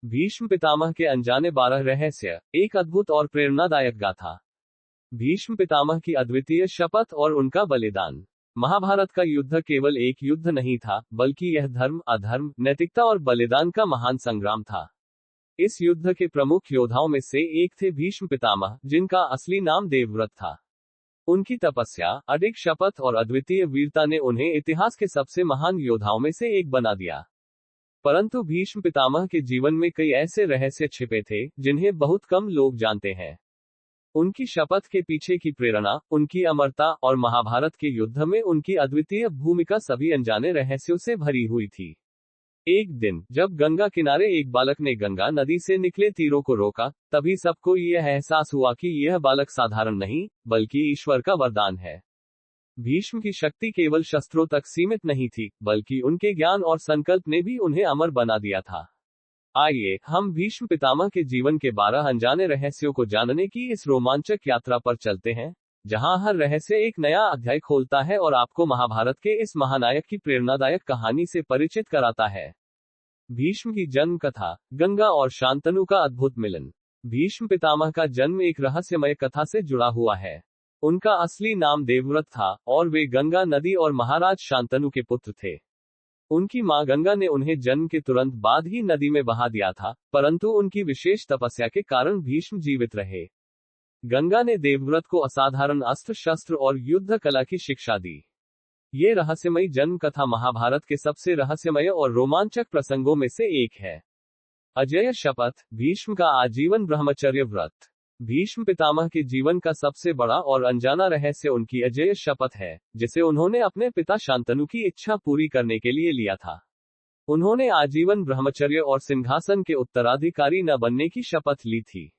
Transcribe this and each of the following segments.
भीष्म पितामह के अनजाने 12 रहस्य, एक अद्भुत और प्रेरणादायक गाथा। भीष्म पितामह की अद्वितीय शपथ और उनका बलिदान। महाभारत का युद्ध केवल एक युद्ध नहीं था, बल्कि यह धर्म, अधर्म, नैतिकता और बलिदान का महान संग्राम था। इस युद्ध के प्रमुख योद्धाओं में से एक थे भीष्म पितामह, जिनका असली नाम देवव्रत था। उनकी तपस्या, अडिग शपथ और अद्वितीय वीरता ने उन्हें इतिहास के सबसे महान योद्धाओं में से एक बना दिया। परंतु भीष्म पितामह के जीवन में कई ऐसे रहस्य छिपे थे, जिन्हें बहुत कम लोग जानते हैं। उनकी शपथ के पीछे की प्रेरणा, उनकी अमरता और महाभारत के युद्ध में उनकी अद्वितीय भूमिका सभी अनजाने रहस्यों से भरी हुई थी। एक दिन जब गंगा किनारे एक बालक ने गंगा नदी से निकले तीरों को रोका, तभी सबको यह एहसास हुआ कि यह बालक साधारण नहीं, बल्कि ईश्वर का वरदान है। भीष्म की शक्ति केवल शस्त्रों तक सीमित नहीं थी, बल्कि उनके ज्ञान और संकल्प ने भी उन्हें अमर बना दिया था। आइए हम भीष्म पितामह के जीवन के 12 अनजाने रहस्यों को जानने की इस रोमांचक यात्रा पर चलते हैं, जहां हर रहस्य एक नया अध्याय खोलता है और आपको महाभारत के इस महानायक की प्रेरणादायक कहानी से परिचित कराता है। भीष्म की जन्म कथा, गंगा और शांतनु का अद्भुत मिलन। भीष्म पितामह का जन्म एक रहस्यमय कथा से जुड़ा हुआ है। उनका असली नाम देवव्रत था, और वे गंगा नदी और महाराज शांतनु के पुत्र थे। उनकी मां गंगा ने उन्हें जन्म के तुरंत बाद ही नदी में बहा दिया था, परंतु उनकी विशेष तपस्या के कारण भीष्म जीवित रहे। गंगा ने देवव्रत को असाधारण अस्त्र शस्त्र और युद्ध कला की शिक्षा दी। ये रहस्यमयी जन्म कथा महाभारत के सबसे रहस्यमय और रोमांचक प्रसंगों में से एक है। अजेय शपथ, भीष्म का आजीवन ब्रह्मचर्य व्रत। भीष्म पितामह के जीवन का सबसे बड़ा और अनजाना रहस्य उनकी अजेय शपथ है, जिसे उन्होंने अपने पिता शांतनु की इच्छा पूरी करने के लिए लिया था। उन्होंने आजीवन ब्रह्मचर्य और सिंहासन के उत्तराधिकारी न बनने की शपथ ली थी।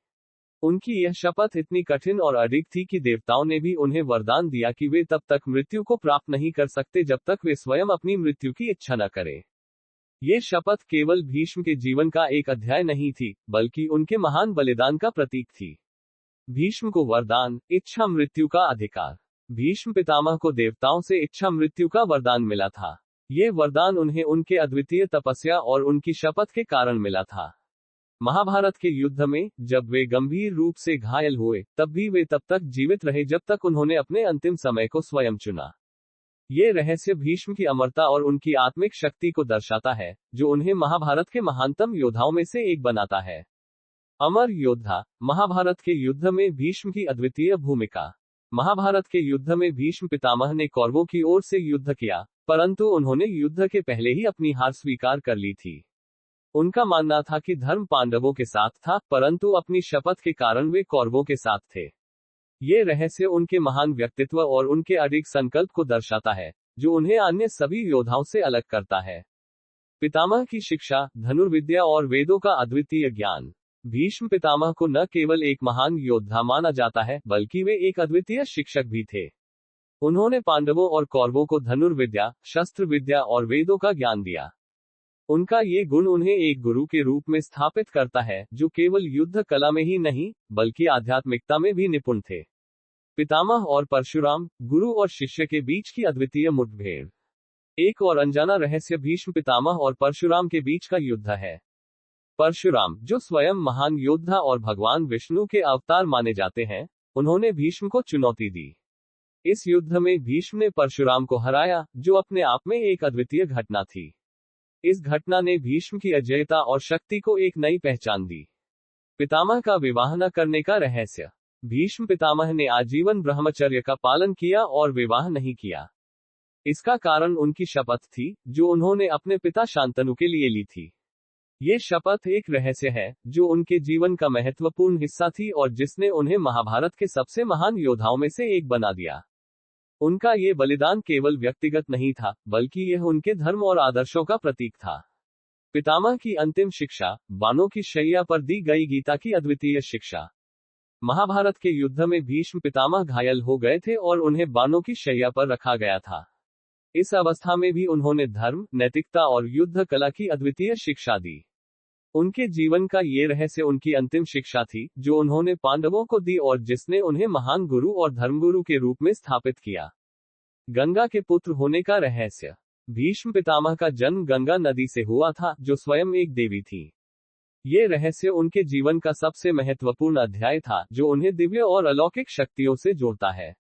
उनकी यह शपथ इतनी कठिन और अडिग थी कि देवताओं ने भी उन्हें वरदान दिया कि वे तब तक मृत्यु को प्राप्त नहीं कर सकते जब तक वे स्वयं अपनी मृत्यु की इच्छा न करें। ये शपथ केवल भीष्म के जीवन का एक अध्याय नहीं थी, बल्कि उनके महान बलिदान का प्रतीक थी। भीष्म को वरदान, इच्छा मृत्यु का अधिकार। भीष्म पितामह को देवताओं से इच्छा मृत्यु का वरदान मिला था। ये वरदान उन्हें उनके अद्वितीय तपस्या और उनकी शपथ के कारण मिला था। महाभारत के युद्ध में जब वे गंभीर रूप से घायल हुए, तब भी वे तब तक जीवित रहे जब तक उन्होंने अपने अंतिम समय को स्वयं चुना। ये रहस्य भीष्म की अमरता और उनकी आत्मिक शक्ति को दर्शाता है, जो उन्हें महाभारत के महानतम योद्धाओं में से एक बनाता है। अमर योद्धा, महाभारत के युद्ध में भीष्म की अद्वितीय भूमिका। महाभारत के युद्ध में भीष्म पितामह ने कौरवों की ओर से युद्ध किया, परंतु उन्होंने युद्ध के पहले ही अपनी हार स्वीकार कर ली थी। उनका मानना था कि धर्म पांडवों के साथ था, परंतु अपनी शपथ के कारण वे कौरवों के साथ थे। ये रहस्य उनके महान व्यक्तित्व और उनके अडिग संकल्प को दर्शाता है, जो उन्हें अन्य सभी योद्धाओं से अलग करता है। पितामह की शिक्षा, धनुर्विद्या और वेदों का अद्वितीय ज्ञान। भीष्म पितामह को न केवल एक महान योद्धा माना जाता है, बल्कि वे एक अद्वितीय शिक्षक भी थे। उन्होंने पांडवों और कौरवों को धनुर्विद्या, शस्त्र विद्या और वेदों का ज्ञान दिया। उनका ये गुण उन्हें एक गुरु के रूप में स्थापित करता है, जो केवल युद्ध कला में ही नहीं, बल्कि आध्यात्मिकता में भी निपुण थे। पितामह और परशुराम, गुरु और शिष्य के बीच की अद्वितीय मुठभेड़। एक और अनजाना रहस्य भीष्म पितामह और परशुराम के बीच का युद्ध है। परशुराम, जो स्वयं महान योद्धा और भगवान विष्णु के अवतार माने जाते हैं, उन्होंने भीष्म को चुनौती दी। इस युद्ध में भीष्म ने परशुराम को हराया, जो अपने आप में एक अद्वितीय घटना थी। इस घटना ने भीष्म की अजेयता और शक्ति को एक नई पहचान दी। पितामह का विवाह न करने का रहस्य। भीष्म पितामह ने आजीवन ब्रह्मचर्य का पालन किया और विवाह नहीं किया। इसका कारण उनकी शपथ थी, जो उन्होंने अपने पिता शांतनु के लिए ली थी। ये शपथ एक रहस्य है, जो उनके जीवन का महत्वपूर्ण हिस्सा थी और जिसने उन्हें महाभारत के सबसे महान योद्धाओं में से एक बना दिया। उनका ये बलिदान केवल व्यक्तिगत नहीं था, बल्कि यह उनके धर्म और आदर्शों का प्रतीक था। पितामह की अंतिम शिक्षा, बाणों की शैया पर दी गई गीता की अद्वितीय शिक्षा। महाभारत के युद्ध में भीष्म पितामह घायल हो गए थे और उन्हें बाणों की शैया पर रखा गया था। इस अवस्था में भी उन्होंने धर्म, नैतिकता और युद्ध कला की अद्वितीय शिक्षा दी। उनके जीवन का ये रहस्य उनकी अंतिम शिक्षा थी, जो उन्होंने पांडवों को दी और जिसने उन्हें महान गुरु और धर्मगुरु के रूप में स्थापित किया। गंगा के पुत्र होने का रहस्य। भीष्म पितामह का जन्म गंगा नदी से हुआ था, जो स्वयं एक देवी थी। ये रहस्य उनके जीवन का सबसे महत्वपूर्ण अध्याय था, जो उन्हें दिव्य और अलौकिक शक्तियों से जोड़ता है।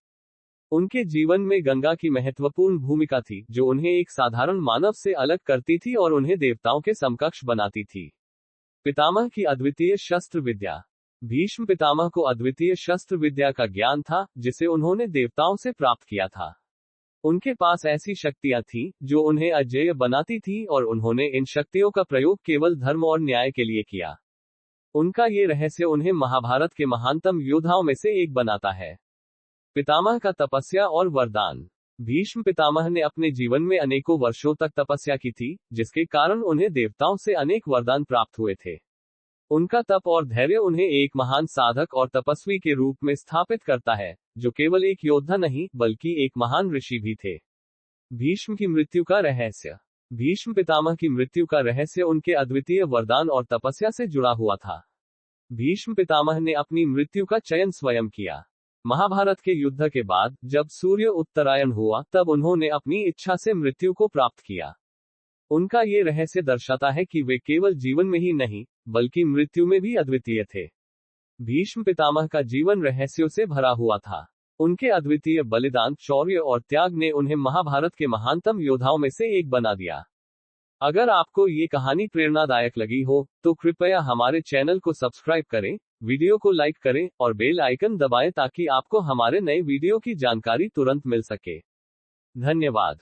उनके जीवन में गंगा की महत्वपूर्ण भूमिका थी, जो उन्हें एक साधारण मानव से अलग करती थी और उन्हें देवताओं के समकक्ष बनाती थी। पितामह की अद्वितीय शस्त्र विद्या। भीष्म पितामह को अद्वितीय शस्त्र विद्या का ज्ञान था, जिसे उन्होंने देवताओं से प्राप्त किया था। उनके पास ऐसी शक्तियां थीं, जो उन्हें अजेय बनाती थीं, और उन्होंने इन शक्तियों का प्रयोग केवल धर्म और न्याय के लिए किया। उनका ये रहस्य उन्हें महाभारत के महानतम योद्धाओं में से एक बनाता है। पितामह का तपस्या और वरदान। भीष्म पितामह ने अपने जीवन में अनेकों वर्षों तक तपस्या की थी, जिसके कारण उन्हें देवताओं से अनेक वरदान प्राप्त हुए थे। उनका तप और धैर्य उन्हें एक महान साधक और तपस्वी के रूप में स्थापित करता है, जो केवल एक योद्धा नहीं, बल्कि एक महान ऋषि भी थे। भीष्म की मृत्यु का रहस्य। भीष्म पितामह की मृत्यु का रहस्य उनके अद्वितीय वरदान और तपस्या से जुड़ा हुआ था। भीष्म पितामह ने अपनी मृत्यु का चयन स्वयं किया। महाभारत के युद्ध के बाद, जब सूर्य उत्तरायण हुआ, तब उन्होंने अपनी इच्छा से मृत्यु को प्राप्त किया। उनका ये रहस्य दर्शाता है कि वे केवल जीवन में ही नहीं, बल्कि मृत्यु में भी अद्वितीय थे। भीष्म पितामह का जीवन रहस्यों से भरा हुआ था। उनके अद्वितीय बलिदान, शौर्य और त्याग ने उन्हें महाभारत के महानतम योद्धाओं में से एक बना दिया। अगर आपको ये कहानी प्रेरणादायक लगी हो, तो कृपया हमारे चैनल को सब्सक्राइब करें, वीडियो को लाइक करें और बेल आइकन दबाएं ताकि आपको हमारे नए वीडियो की जानकारी तुरंत मिल सके। धन्यवाद।